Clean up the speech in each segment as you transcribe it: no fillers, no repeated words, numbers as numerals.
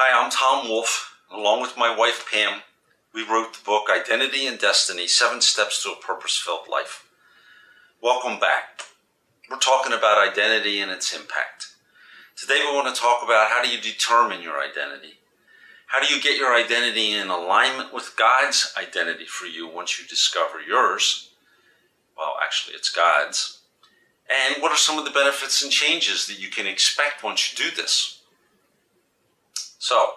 Hi, I'm Tom Wolfe. Along with my wife Pam, we wrote the book Identity and Destiny, 7 Steps to a Purpose-Filled Life. Welcome back. We're talking about identity and its impact. Today we want to talk about how do you determine your identity? How do you get your identity in alignment with God's identity for you once you discover yours? Well, actually it's God's. And what are some of the benefits and changes that you can expect once you do this? So,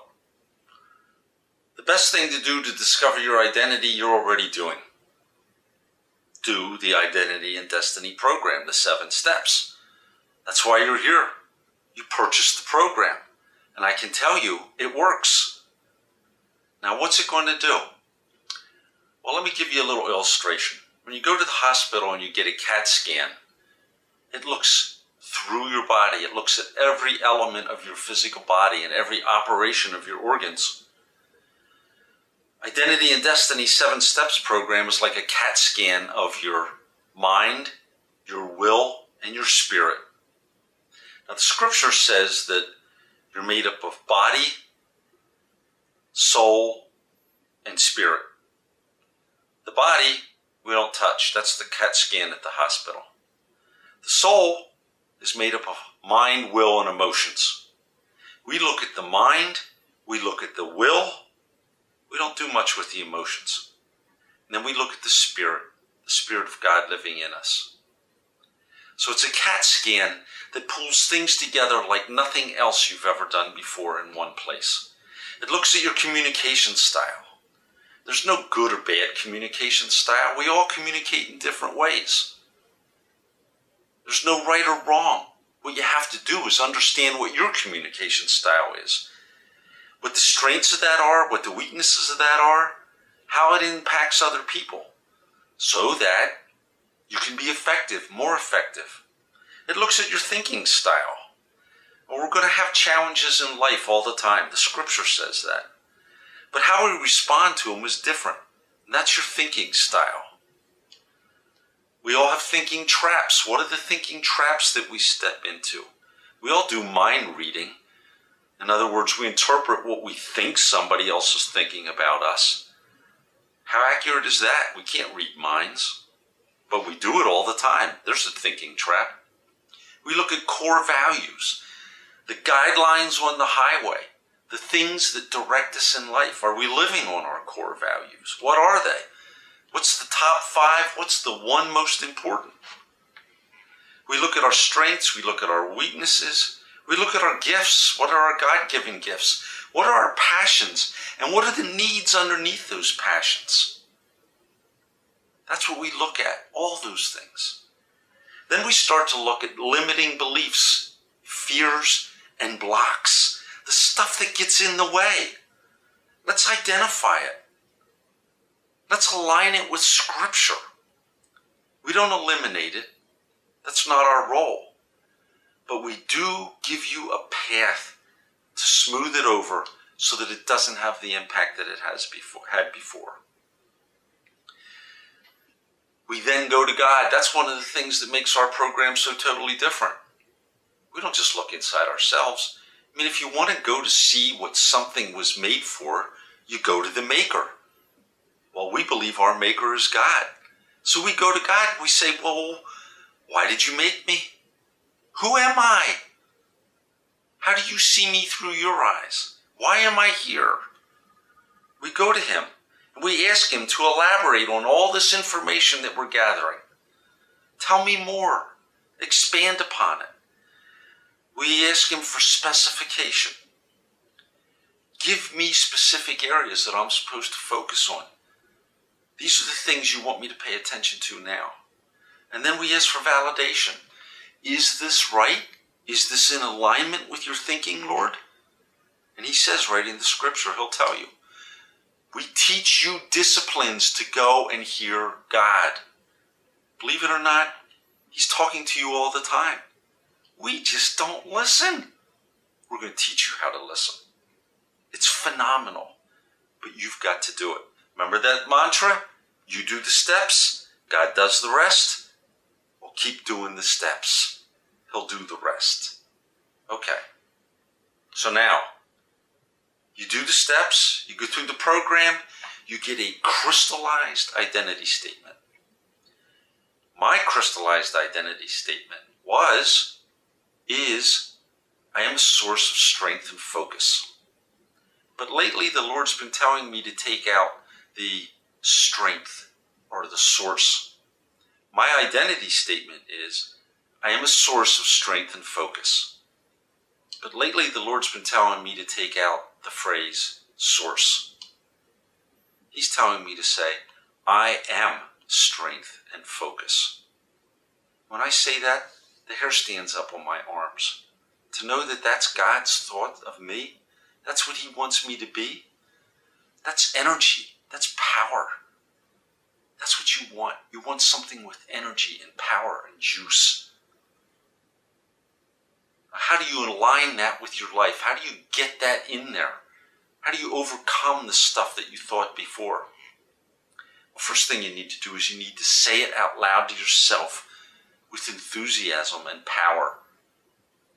the best thing to do to discover your identity, you're already doing. Do the Identity and Destiny program, the 7 steps. That's why you're here. You purchased the program. And I can tell you, it works. Now, what's it going to do? Well, let me give you a little illustration. When you go to the hospital and you get a CAT scan, it looks through your body. It looks at every element of your physical body and every operation of your organs. Identity and Destiny 7 Steps program is like a CAT scan of your mind, your will, and your spirit. Now, the scripture says that you're made up of body, soul, and spirit. The body, we don't touch. That's the CAT scan at the hospital. The soul is made up of mind, will, and emotions. We look at the mind, we look at the will, we don't do much with the emotions. And then we look at the Spirit of God living in us. So it's a CAT scan that pulls things together like nothing else you've ever done before in one place. It looks at your communication style. There's no good or bad communication style. We all communicate in different ways. There's no right or wrong. What you have to do is understand what your communication style is. What the strengths of that are, what the weaknesses of that are, how it impacts other people, so that you can be effective, more effective. It looks at your thinking style. Well, we're going to have challenges in life all the time. The scripture says that. But how we respond to them is different. And that's your thinking style. We all have thinking traps. What are the thinking traps that we step into? We all do mind reading. In other words, we interpret what we think somebody else is thinking about us. How accurate is that? We can't read minds, but we do it all the time. There's a thinking trap. We look at core values, the guidelines on the highway, the things that direct us in life. Are we living on our core values? What are they? What's the top 5? What's the one most important? We look at our strengths. We look at our weaknesses. We look at our gifts. What are our God-given gifts? What are our passions? And what are the needs underneath those passions? That's what we look at, all those things. Then we start to look at limiting beliefs, fears, and blocks, the stuff that gets in the way. Let's identify it. Let's align it with Scripture. We don't eliminate it. That's not our role. But we do give you a path to smooth it over so that it doesn't have the impact that it had before. We then go to God. That's one of the things that makes our program so totally different. We don't just look inside ourselves. I mean, if you want to go to see what something was made for, you go to the Maker. Well, we believe our Maker is God. So we go to God and we say, well, why did you make me? Who am I? How do you see me through your eyes? Why am I here? We go to Him and we ask Him to elaborate on all this information that we're gathering. Tell me more. Expand upon it. We ask Him for specification. Give me specific areas that I'm supposed to focus on. These are the things you want me to pay attention to now. And then we ask for validation. Is this right? Is this in alignment with your thinking, Lord? And He says right in the scripture, He'll tell you, we teach you disciplines to go and hear God. Believe it or not, He's talking to you all the time. We just don't listen. We're going to teach you how to listen. It's phenomenal, but you've got to do it. Remember that mantra? You do the steps, God does the rest. Well, keep doing the steps. He'll do the rest. Okay. So now, You do the steps, you go through the program, you get a crystallized identity statement. My crystallized identity statement is, I am a source of strength and focus. But lately the Lord's been telling me to take out the strength or the source. My identity statement is, I am a source of strength and focus. But lately the Lord's been telling me to take out the phrase source. He's telling me to say, I am strength and focus. When I say that, the hair stands up on my arms. To know that that's God's thought of me, that's what He wants me to be, that's energy, that's power. That's what you want. You want something with energy and power and juice. How do you align that with your life? How do you get that in there? How do you overcome the stuff that you thought before? Well, first thing you need to do is you need to say it out loud to yourself with enthusiasm and power.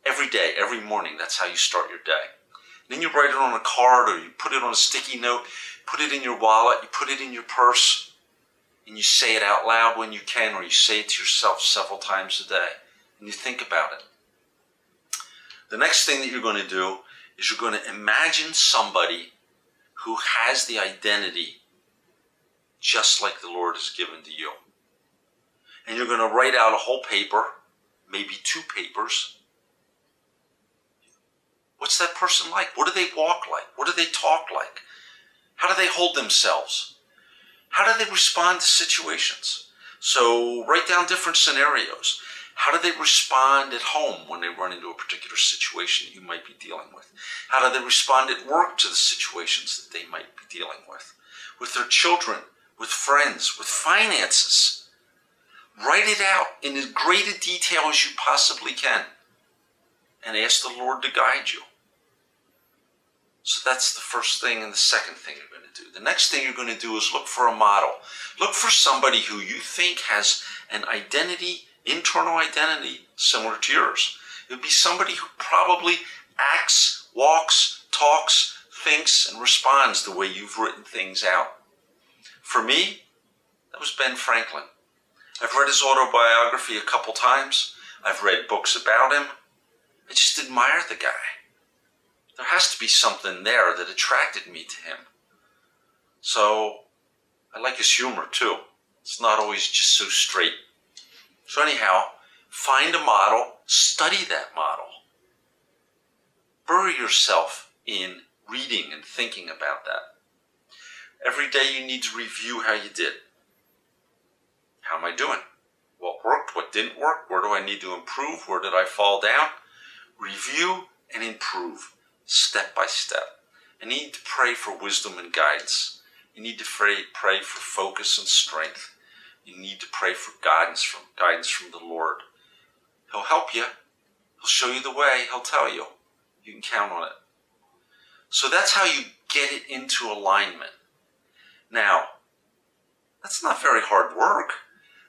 Every day, every morning, that's how you start your day. And then you write it on a card or you put it on a sticky note, put it in your wallet, you put it in your purse, and you say it out loud when you can, or you say it to yourself several times a day, and you think about it. The next thing that you're going to do is you're going to imagine somebody who has the identity just like the Lord has given to you. And you're going to write out a whole paper, maybe 2 papers. What's that person like? What do they walk like? What do they talk like? How do they hold themselves? How do they respond to situations? So write down different scenarios. How do they respond at home when they run into a particular situation that you might be dealing with? How do they respond at work to the situations that they might be dealing with their children, with friends, with finances? Write it out in as great a detail as you possibly can and ask the Lord to guide you. So that's the first thing and the second thing you're going to do. The next thing you're going to do is look for a model. Look for somebody who you think has an identity, internal identity similar to yours. It would be somebody who probably acts, walks, talks, thinks, and responds the way you've written things out. For me, that was Ben Franklin. I've read his autobiography a couple times. I've read books about him. I just admire the guy. There has to be something there that attracted me to him. So I like his humor too. It's not always just so straight. So anyhow, find a model, study that model. Bury yourself in reading and thinking about that. Every day you need to review how you did. How am I doing? What worked? What didn't work? Where do I need to improve? Where did I fall down? Review and improve step by step. And you need to pray for wisdom and guidance. You need to pray for focus and strength. You need to pray for guidance from the Lord. He'll help you. He'll show you the way. He'll tell you. You can count on it. So that's how you get it into alignment. Now, that's not very hard work.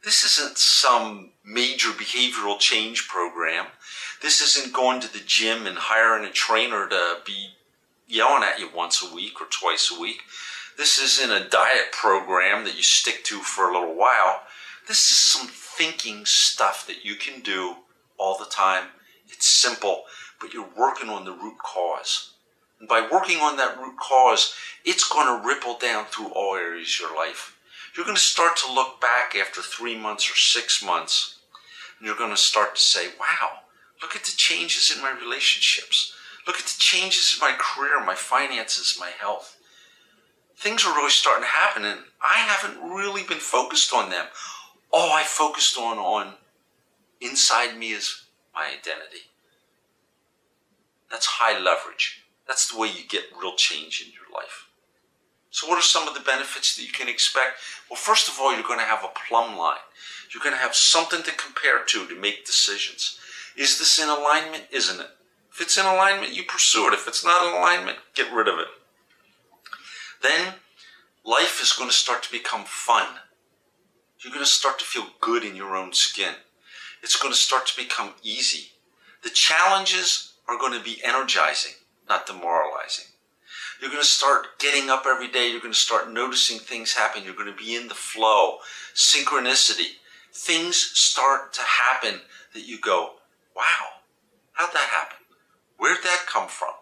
This isn't some major behavioral change program. This isn't going to the gym and hiring a trainer to be yelling at you once a week or twice a week. This isn't a diet program that you stick to for a little while. This is some thinking stuff that you can do all the time. It's simple, but you're working on the root cause. And by working on that root cause, it's going to ripple down through all areas of your life. You're going to start to look back after 3 months or 6 months, and you're going to start to say, wow, look at the changes in my relationships. Look at the changes in my career, my finances, my health. Things are really starting to happen, and I haven't really been focused on them. All I focused on inside me is my identity. That's high leverage. That's the way you get real change in your life. So what are some of the benefits that you can expect? Well, first of all, you're going to have a plumb line. You're going to have something to compare to make decisions. Is this in alignment? Isn't it? If it's in alignment, you pursue it. If it's not in alignment, get rid of it. Then life is going to start to become fun. You're going to start to feel good in your own skin. It's going to start to become easy. The challenges are going to be energizing, not demoralizing. You're going to start getting up every day. You're going to start noticing things happen. You're going to be in the flow, synchronicity. Things start to happen that you go, wow, how'd that happen? Where'd that come from?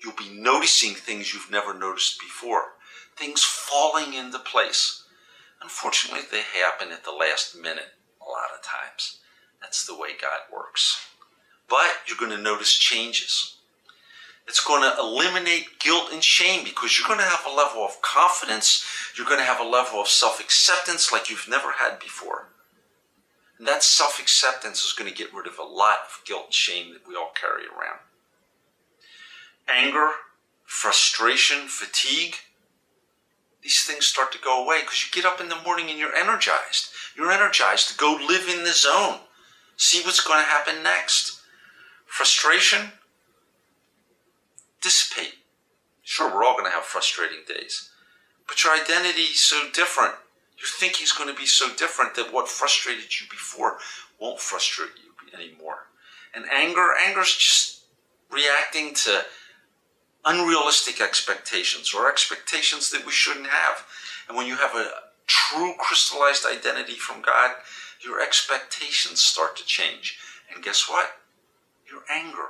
You'll be noticing things you've never noticed before. Things falling into place. Unfortunately, they happen at the last minute a lot of times. That's the way God works. But you're going to notice changes. It's going to eliminate guilt and shame because you're going to have a level of confidence. You're going to have a level of self-acceptance like you've never had before. And that self-acceptance is going to get rid of a lot of guilt and shame that we all carry around. Anger, frustration, fatigue, these things start to go away because you get up in the morning and you're energized. You're energized to go live in the zone. See what's going to happen next. Frustration, dissipate. Sure, we're all going to have frustrating days. But your identity is so different. Your thinking is going to be so different that what frustrated you before won't frustrate you anymore. And anger is just reacting to unrealistic expectations or expectations that we shouldn't have. And when you have a true crystallized identity from God, your expectations start to change. And guess what? Your anger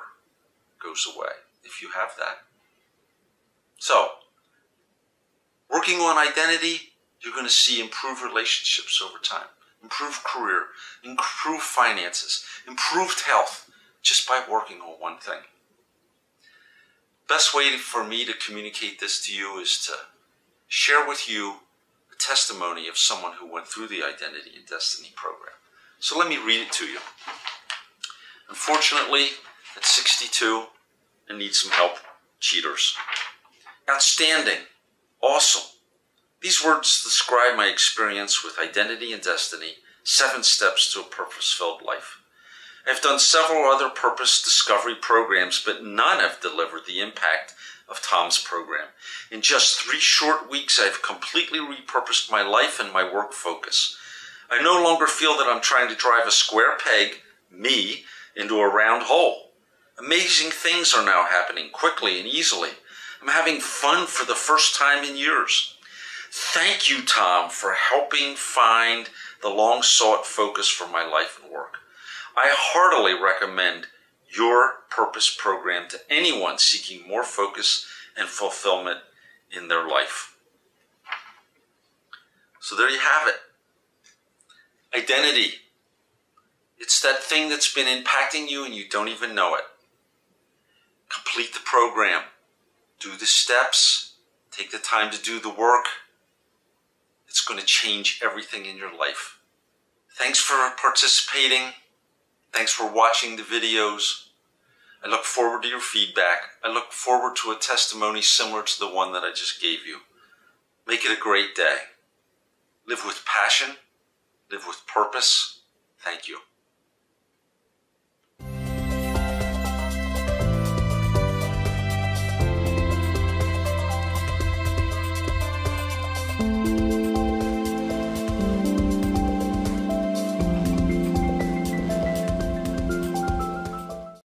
goes away if you have that. So, working on identity, you're going to see improved relationships over time, improved career, improved finances, improved health, just by working on one thing. Best way for me to communicate this to you is to share with you a testimony of someone who went through the Identity and Destiny program. So let me read it to you. Unfortunately, at 62, I need some help. Cheaters. Outstanding. Awesome. These words describe my experience with Identity and Destiny, 7 steps to a purpose-filled life. I've done several other purpose discovery programs, but none have delivered the impact of Tom's program. In just 3 short weeks, I've completely repurposed my life and my work focus. I no longer feel that I'm trying to drive a square peg, me, into a round hole. Amazing things are now happening quickly and easily. I'm having fun for the first time in years. Thank you, Tom, for helping find the long-sought focus for my life and work. I heartily recommend your purpose program to anyone seeking more focus and fulfillment in their life. So there you have it. Identity. It's that thing that's been impacting you and you don't even know it. Complete the program. Do the steps. Take the time to do the work. It's going to change everything in your life. Thanks for participating. Thanks for watching the videos. I look forward to your feedback. I look forward to a testimony similar to the one that I just gave you. Make it a great day. Live with passion. Live with purpose. Thank you.